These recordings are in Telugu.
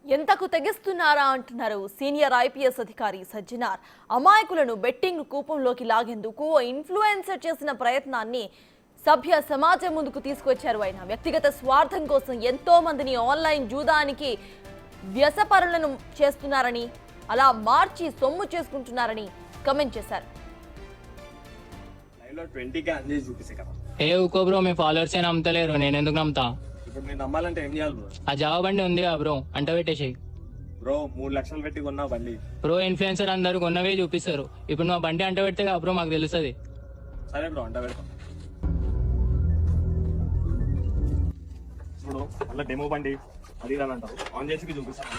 ఎంతకు తెగిస్తున్నారా అంటున్నారు సీనియర్ ఐపీఎస్ అధికారి సజ్జనార్. అమాయకులను బెట్టింగ్ కూపంలోకి లాగేందుకు ఇన్ఫ్లుయెన్సర్ చేసిన ప్రయత్నాన్ని సభ్య సమాజం ముందుకు తీసుకొచ్చారు. ఆయన వ్యక్తిగత స్వార్థం కోసం ఎంతో మందిని ఆన్లైన్ జూదానికి వ్యసపరులను చేస్తున్నారని, అలా మార్చి సొమ్ము చేసుకుంటున్నారని కమెంట్ చేశారు. ఏ ఊకో బ్రో, మీ ఫాలోవర్స్ ఏ నమ్మతలేరు, నేను ఎందుకు నమ్ముతా? ఇప్పుడు నేను నమ్మాలంటే ఏం చేయాలి బ్రో? ఆ జవాబు బండి ఉంది బ్రో, అంట పెట్టేసేయి బ్రో. 3 లక్షలు పెట్టి కొన్నా బండి బ్రో. ఇన్ఫ్లుయెన్సర్ అందరు కొన్నవే చూపిస్తారు. ఇప్పుడు నువ్వు బండి అంట పెడితే బ్రో మాకు తెలుస్తుంది. సరే బ్రో, అంట పెడతాం. ఇప్పుడు మళ్ళీ డెమో బండి అది అని అంటారు, ఆన్ చేసి చూపిస్తాను.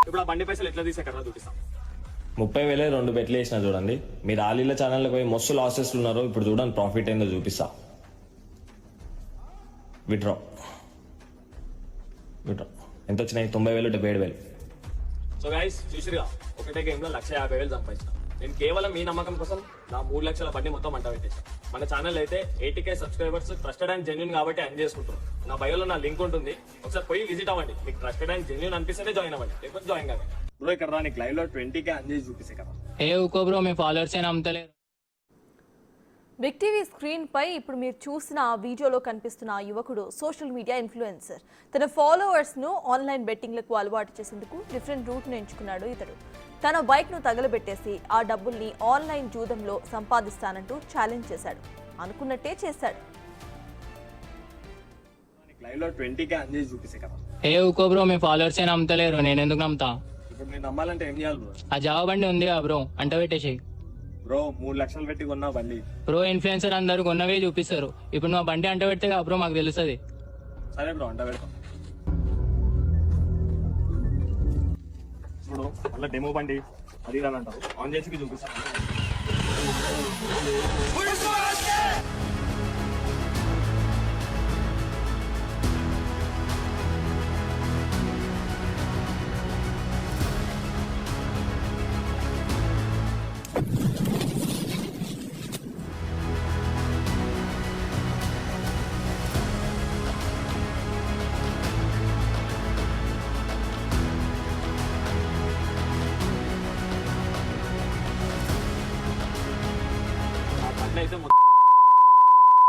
ఇప్పుడు ఆ బండి పైసలు ఎట్లా తీసాకరా చూపిస్తాం. 30,000 2 బెట్లు వేసిన చూడండి. మీరు ఆలీల ఛానల్కి పోయి మస్తు లాసెస్ ఉన్నారు. ఇప్పుడు చూడండి ప్రాఫిట్ ఏందో చూపిస్తా. విడ్రా ఎంత వచ్చినాయి? 90,000 77,000. సో గైస్ చూసిరుగా, ఒకటే గేమ్ లో 150,000 సంపాదించిన. నేను కేవలం మీ నమ్మకం కోసం నా 3 లక్షల బండి మొత్తం మంట పెట్టేసాను. మన ఛానల్ అయితే 80K subscribers, trusted and genuine కాబట్టి అన్ చేసుకుంటున్నాను. నా బయోలో నా లింక్ ఉంటుంది, ఒకసారి పోయి విజిట్ అవ్వండి. మీకు ట్రస్టెడ్ అండ్ జెన్యూన్ అనిపిస్తేనే జాయిన్ అవ్వండి, లేకపోతే జాయిన్ కాదు. బ్రో ఇక్కడ రా, నీకు లైవ్ లో 20K అన్ చేసి చూపిస్తే కదా. ఏ ఊకో బ్రో, మీ ఫాలోవర్స్ ఏ నమ్మతలేరు. బిగ్ టీవీ స్క్రీన్ పై ఇప్పుడు మీరు చూసిన ఆ వీడియోలో కనిపిస్తున్న ఆ యువకుడు సోషల్ మీడియా ఇన్ఫ్లుయెన్సర్. తన ఫాలోవర్స్ ను ఆన్లైన్ బెట్టింగ్లకు అలవాటు చేసేందుకు డిఫరెంట్ రూట్ ను ఎంచుకున్నాడు ఇతడు. తన బైక్ ను తగలబెట్టేసి ఆ డబ్బుల్ని ఆన్లైన్ జూదంలో సంపాదిస్తానంటూ ఛాలెంజ్ చేశాడు. అనుకున్నట్టే చేశాడు. లైవ్ లో 20K అన్ చేసి చూపిస్తే కదా. ఏ ఊకో బ్రో, మీ ఫాలోవర్స్ ఏ నమ్మతలేరు, నేను ఎందుకు నమ్ముతా? ఇప్పుడు నేను నమ్మాలంటే ఏం చేయాలి బ్రో? ఆ జవాబు బండి ఉంది బ్రో, అంట పెట్టేసేయి బ్రో. 3 లక్షలు పెట్టి కొన్నా బండి బ్రో. ఇన్ఫ్లుయెన్సర్ అందరు కొన్నవే చూపిస్తారు. ఇప్పుడు నువ్వు బండి అంట పెడితే బ్రో మాకు తెలుస్తుంది. సరే బ్రో, అంట పెడతాం. ఇప్పుడు మళ్ళీ డెమో బండి అది అని అంటారు, ఆన్ చేసి చూపిస్తాను.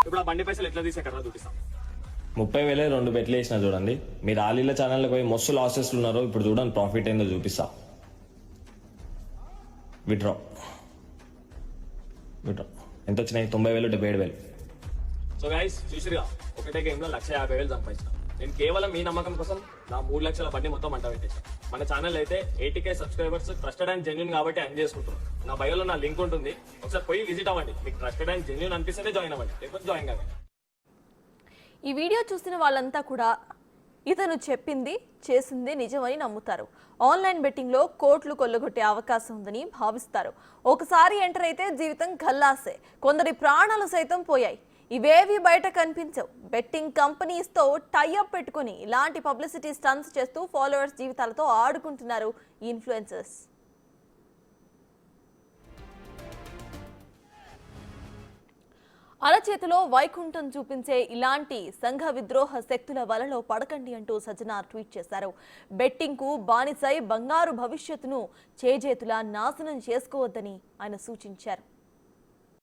ఇప్పుడు ఆ బండి పైసలు ఎట్లా తీసాకరా చూపిస్తాం. 30,000 2 బెట్లు వేసిన చూడండి. మీరు ఆలీల ఛానల్కి పోయి మస్తు లాసెస్ ఉన్నారు. ఇప్పుడు చూడండి ప్రాఫిట్ ఏందో చూపిస్తా. విడ్రా ఎంత వచ్చినాయి? 90,000 77,000. సో గైస్ చూసిరుగా, ఒకటే గేమ్ లో 150,000 సంపాదించిన. నేను కేవలం మీ నమ్మకం కోసం నా 3 లక్షల బండి మొత్తం మంట పెట్టేసాను. మన ఛానల్ అయితే 80K subscribers, trusted and genuine కాబట్టి అన్ చేసుకుంటున్నాను. నా బయోలో నా లింక్ ఉంటుంది, ఒకసారి పోయి విజిట్ అవ్వండి. మీకు ట్రస్టెడ్ అండ్ జెన్యూన్ అనిపిస్తేనే జాయిన్ అవ్వండి, లేకపోతే జాయిన్ కాదు. ఈ వీడియో చూసిన వాళ్ళంతా కూడా ఇతను చెప్పింది చేసింది నిజమని నమ్ముతారు. ఆన్లైన్ బెట్టింగ్లో కోట్లు కొల్లగొట్టే అవకాశం ఉందని భావిస్తారు. ఒకసారి ఎంటర్ అయితే జీవితం ఖల్లాసే. కొందరి ప్రాణాలు సైతం పోయాయి. ఇవేవి బయట కనిపించవు. బెట్టింగ్ కంపెనీస్తో టైఅప్ పెట్టుకుని ఇలాంటి పబ్లిసిటీ స్టంట్స్ చేస్తూ ఫాలోవర్స్ జీవితాలతో ఆడుకుంటున్నారు ఈ ఇన్ఫ్లుయెన్సర్స్. అరచేతిలో వైకుంఠం చూపించే ఇలాంటి సంఘ విద్రోహ శక్తుల వలలో పడకండి అంటూ సజ్జనార్ ట్వీట్ చేశారు. బెట్టింగ్ కు బానిసై బంగారు భవిష్యత్తును చేజేతులా నాశనం చేసుకోవద్దని ఆయన సూచించారు.